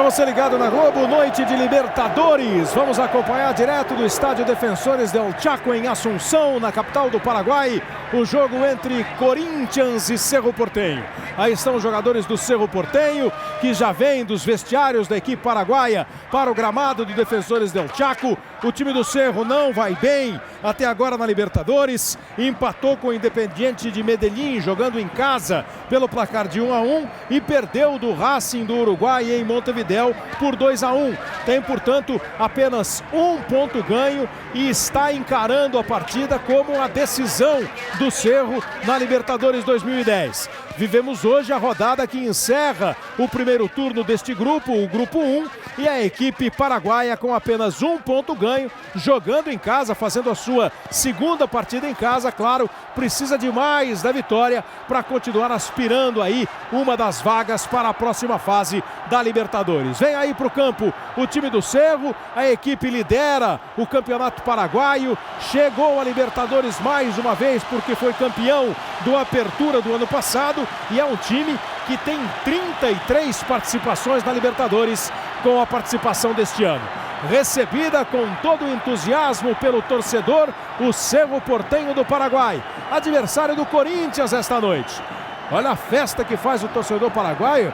você ligado na Globo, noite de Libertadores. Vamos acompanhar direto do estádio Defensores del Chaco em Assunção, na capital do Paraguai, o jogo entre Corinthians e Cerro Porteño. Aí estão os jogadores do Cerro Porteño, que já vêm dos vestiários da equipe paraguaia para o gramado do Defensores del Chaco. O time do Cerro não vai bem até agora na Libertadores. Empatou com o Independiente de Medellín, jogando em casa pelo placar de 1-1 e perdeu do Racing do Uruguai em Montevidéu por 2-1. Tem, portanto, apenas um ponto ganho e está encarando a partida como a decisão do Cerro na Libertadores 2010. Vivemos hoje a rodada que encerra o primeiro turno deste grupo, o grupo 1, e a equipe paraguaia com apenas um ponto ganho, jogando em casa, fazendo a sua segunda partida em casa. Claro, precisa de mais da vitória para continuar aspirando aí uma das vagas para a próxima fase da Libertadores. Vem aí para o campo o time do Cerro, a equipe lidera o campeonato paraguaio, chegou a Libertadores mais uma vez porque foi campeão do Apertura do ano passado e é um time que tem 33 participações na Libertadores com a participação deste ano. Recebida com todo o entusiasmo pelo torcedor, o Cerro Porteño do Paraguai, adversário do Corinthians esta noite. Olha a festa que faz o torcedor paraguaio.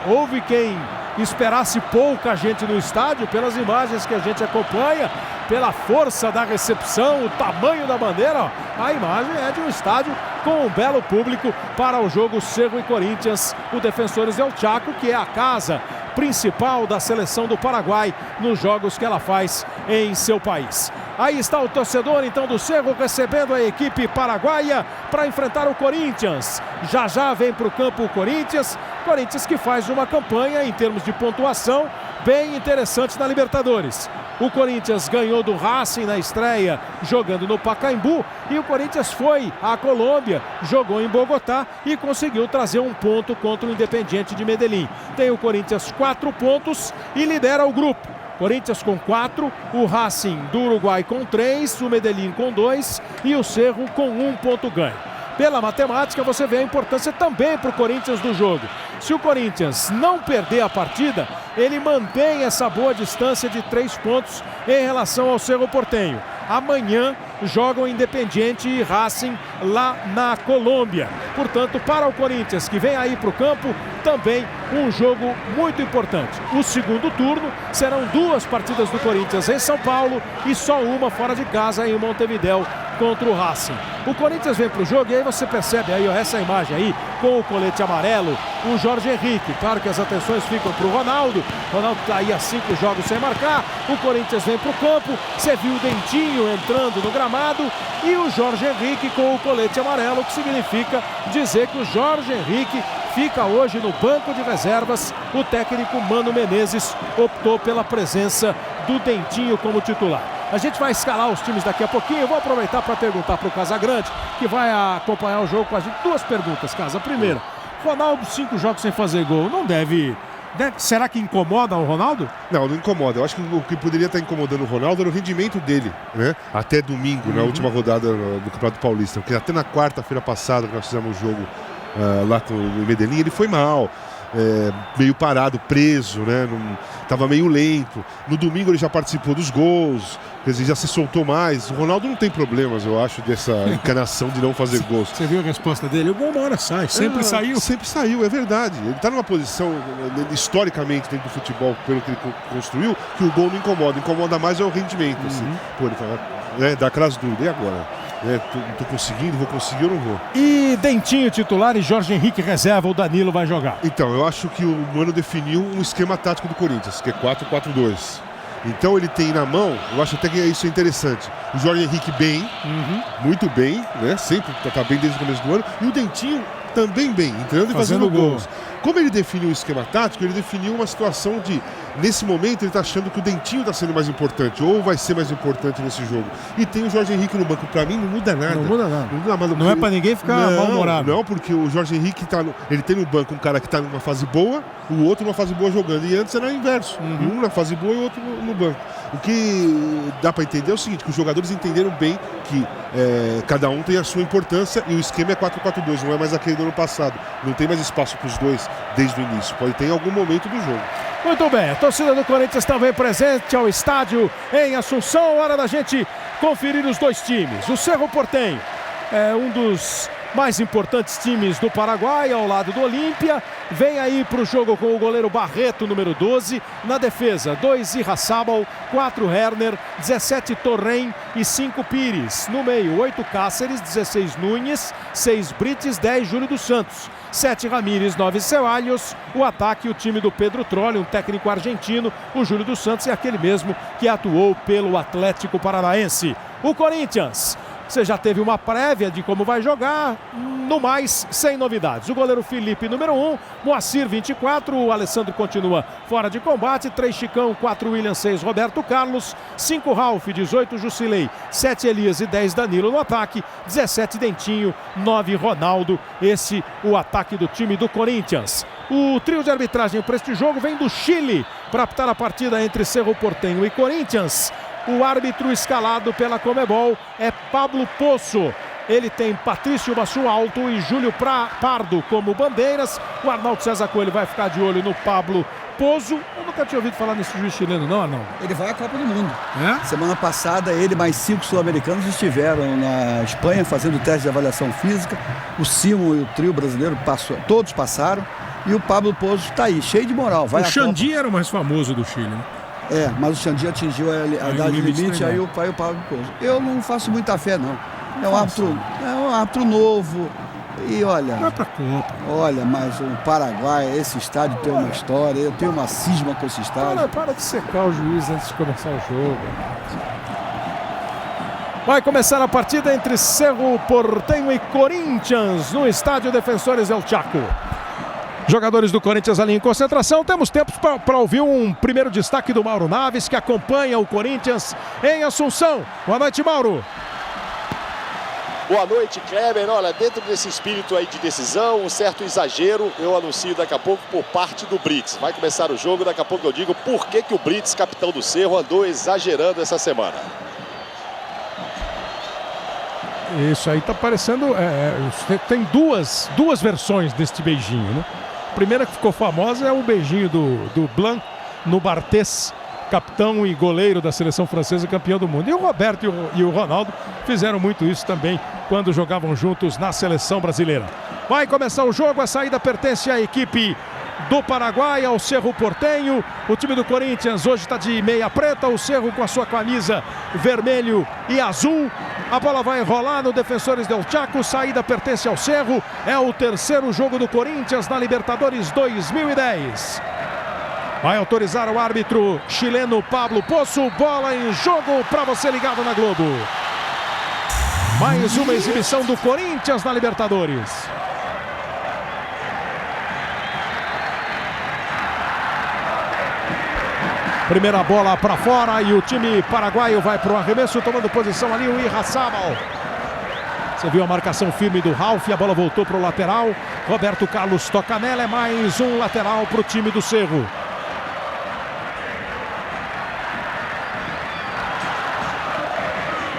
Houve quem esperasse pouca gente no estádio, pelas imagens que a gente acompanha, pela força da recepção, o tamanho da bandeira. Ó, a imagem é de um estádio com um belo público para o jogo Cerro e Corinthians, o Defensores del Chaco, que é a casa principal da seleção do Paraguai nos jogos que ela faz em seu país. Aí está o torcedor então do Cerro recebendo a equipe paraguaia para enfrentar o Corinthians. Já já vem para o campo o Corinthians que faz uma campanha em termos de pontuação bem interessante na Libertadores. O Corinthians ganhou do Racing na estreia jogando no Pacaembu e o Corinthians foi à Colômbia, jogou em Bogotá e conseguiu trazer um ponto contra o Independiente de Medellín. Tem o Corinthians 4 pontos e lidera o grupo. Corinthians com 4, o Racing do Uruguai com 3, o Medellín com 2 e o Cerro com 1 ponto ganho. Pela matemática, você vê a importância também para o Corinthians do jogo. Se o Corinthians não perder a partida, ele mantém essa boa distância de 3 pontos em relação ao Cerro Porteño. Amanhã jogam Independiente e Racing lá na Colômbia. Portanto, para o Corinthians, que vem aí para o campo, também um jogo muito importante. O segundo turno serão 2 partidas do Corinthians em São Paulo e só uma fora de casa em Montevidéu contra o Racing. O Corinthians vem para o jogo e aí você percebe aí, ó, essa imagem aí com o colete amarelo, o Jorge Henrique. Claro que as atenções ficam para o Ronaldo. O Ronaldo está aí há 5 jogos sem marcar. O Corinthians vem para o campo. Você viu o Dentinho entrando no gramado e o Jorge Henrique com o colete amarelo, que significa dizer que o Jorge Henrique fica hoje no banco de reservas. O técnico Mano Menezes optou pela presença do Dentinho como titular. A gente vai escalar os times daqui a pouquinho. Eu vou aproveitar para perguntar para o Casagrande, que vai acompanhar o jogo com a gente. 2 perguntas, Casa. A primeira, Ronaldo 5 jogos sem fazer gol, não deve... Será que incomoda o Ronaldo? Não comoda. Eu acho que o que poderia estar incomodando o Ronaldo era o rendimento dele, né? Até domingo, na última rodada do Campeonato Paulista. Porque até na quarta-feira passada, que nós fizemos o jogo lá com o Medellín, ele foi mal. Meio parado, preso, né? Tava meio lento. No domingo ele já participou dos gols, quer dizer, já se soltou mais. O Ronaldo não tem problemas, eu acho, dessa encanação de não fazer gols. Você viu a resposta dele? O gol uma hora sai, sempre saiu. Sempre saiu, é verdade. Ele tá numa posição, historicamente, dentro do futebol, pelo que ele construiu, que o gol não incomoda. Incomoda mais é o rendimento. Assim. Pô, ele fala, dá aquelas dúvidas. E agora? Tô conseguindo, vou conseguir ou não vou? E Dentinho titular e Jorge Henrique reserva, o Danilo vai jogar. Então, eu acho que o Mano definiu um esquema tático do Corinthians, que é 4-4-2. Então ele tem na mão, eu acho até que isso é interessante, o Jorge Henrique bem, muito bem, né? Sempre tá bem desde o começo do ano. E o Dentinho também bem, entrando e fazendo gols. Como ele definiu o esquema tático, ele definiu uma situação de, nesse momento, ele está achando que o Dentinho está sendo mais importante, ou vai ser mais importante nesse jogo. E tem o Jorge Henrique no banco. Para mim, não muda nada. Não muda nada. Não é para ninguém ficar mal-humorado. Não, porque o Jorge Henrique ele tem no banco um cara que está numa fase boa, o outro numa fase boa jogando. E antes era o inverso. Um na fase boa e o outro no banco. O que dá para entender é o seguinte, que os jogadores entenderam bem que cada um tem a sua importância e o esquema é 4-4-2, não é mais aquele do ano passado. Não tem mais espaço para os dois desde o início. Pode ter em algum momento do jogo. Muito bem, a torcida do Corinthians também presente ao estádio em Assunção. Hora da gente conferir os dois times. O Cerro Porteño é um dos mais importantes times do Paraguai, ao lado do Olímpia. Vem aí para o jogo com o goleiro Barreto, número 12. Na defesa, 2 Irrazábal, 4 Herner, 17 Torren e 5 Pires. No meio, 8 Cáceres, 16 Nunes, 6 Brites, 10 Júlio dos Santos, 7 Ramírez, 9 Ceballos. O ataque, o time do Pedro Trolli, um técnico argentino. O Júlio dos Santos é aquele mesmo que atuou pelo Atlético Paranaense. O Corinthians, você já teve uma prévia de como vai jogar, no mais, sem novidades. O goleiro Felipe, número 1, Moacir, 24, o Alessandro continua fora de combate, 3 Chicão, 4 William, 6 Roberto Carlos, 5 Ralf, 18 Jusilei, 7 Elias e 10 Danilo no ataque, 17 Dentinho, 9 Ronaldo. Esse o ataque do time do Corinthians. O trio de arbitragem para este jogo vem do Chile para apitar a partida entre Cerro Porteño e Corinthians. O árbitro escalado pela Conmebol é Pablo Poço. Ele tem Patrício Massualto e Júlio Pardo como bandeiras. O Arnaldo César Coelho vai ficar de olho no Pablo Poço. Eu nunca tinha ouvido falar nesse juiz chileno, não, Arnaldo? Ele vai à Copa do Mundo. Semana passada, ele mais 5 sul-americanos estiveram na Espanha fazendo teste de avaliação física. O Simon e o trio brasileiro todos passaram. E o Pablo Poço está aí, cheio de moral. Vai o Xandi era o mais famoso do Chile, né? Mas o Xandi atingiu a idade limite, aí o Pablo Poço. Eu não faço muita fé, não. É um árbitro novo. E olha. Vai pra Copa. Olha, mas o Paraguai, esse estádio tem uma história. Eu tenho uma cisma com esse estádio. Para de secar o juiz antes de começar o jogo. Vai começar a partida entre Cerro Porteño e Corinthians no estádio Defensores del Chaco. Jogadores do Corinthians ali em concentração. Temos tempo para ouvir um primeiro destaque do Mauro Naves, que acompanha o Corinthians em Assunção. Boa noite, Mauro. Boa noite, Kleber. Olha, dentro desse espírito aí de decisão, um certo exagero, eu anuncio daqui a pouco por parte do Brits. Vai começar o jogo, daqui a pouco eu digo por que o Brits, capitão do Cerro, andou exagerando essa semana. Isso aí tá parecendo... tem duas versões deste beijinho, né? A primeira que ficou famosa é o beijinho do Blanc no Barthez, capitão e goleiro da seleção francesa, campeão do mundo. E o Roberto e o Ronaldo fizeram muito isso também quando jogavam juntos na seleção brasileira. Vai começar o jogo, a saída pertence à equipe do Paraguai, ao Cerro Porteño. O time do Corinthians hoje está de meia preta, o Cerro com a sua camisa vermelho e azul. A bola vai rolar no Defensores del Chaco, saída pertence ao Cerro. É o terceiro jogo do Corinthians na Libertadores 2010. Vai autorizar o árbitro chileno Pablo Poço. Bola em jogo para você ligado na Globo. Mais uma exibição do Corinthians na Libertadores. Primeira bola para fora e o time paraguaio vai para o arremesso, tomando posição ali o Irrazábal. Você viu a marcação firme do Ralf, a bola voltou para o lateral. Roberto Carlos toca nela, é mais um lateral para o time do Cerro.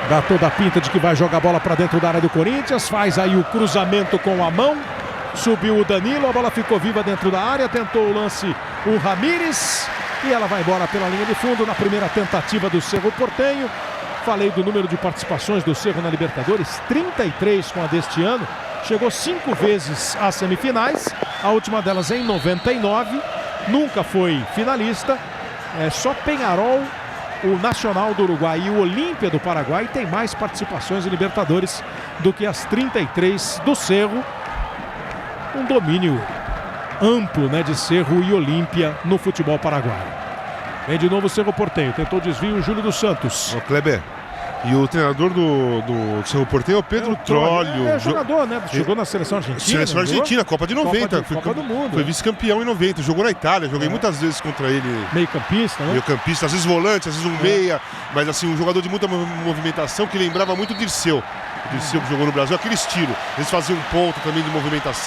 Dá toda a pinta de que vai jogar a bola para dentro da área do Corinthians. Faz aí o cruzamento com a mão. Subiu o Danilo, a bola ficou viva dentro da área. Tentou o lance o Ramírez. E ela vai embora pela linha de fundo na primeira tentativa do Cerro Porteño. Falei do número de participações do Cerro na Libertadores, 33 com a deste ano. Chegou 5 vezes às semifinais, a última delas em 99. Nunca foi finalista. É só Peñarol, o Nacional do Uruguai e o Olímpia do Paraguai tem mais participações em Libertadores do que as 33 do Cerro. Um domínio amplo, né, de Cerro e Olímpia no futebol paraguaio. Vem de novo o Cerro Porteño, tentou desvio o Júlio dos Santos. Ô, Kleber, e o treinador do Cerro Porteño é o Pedro Trolli. É jogador, né? Chegou na seleção argentina. Seleção argentina, Copa de 90. Copa do Mundo. Foi vice-campeão em 90. Jogou na Itália, joguei muitas vezes contra ele. Meio-campista, né? Meio-campista, às vezes volante, às vezes um meia. Mas assim, um jogador de muita movimentação que lembrava muito o Dirceu. O Dirceu que jogou no Brasil, aquele estilo. Eles faziam um ponto também de movimentação.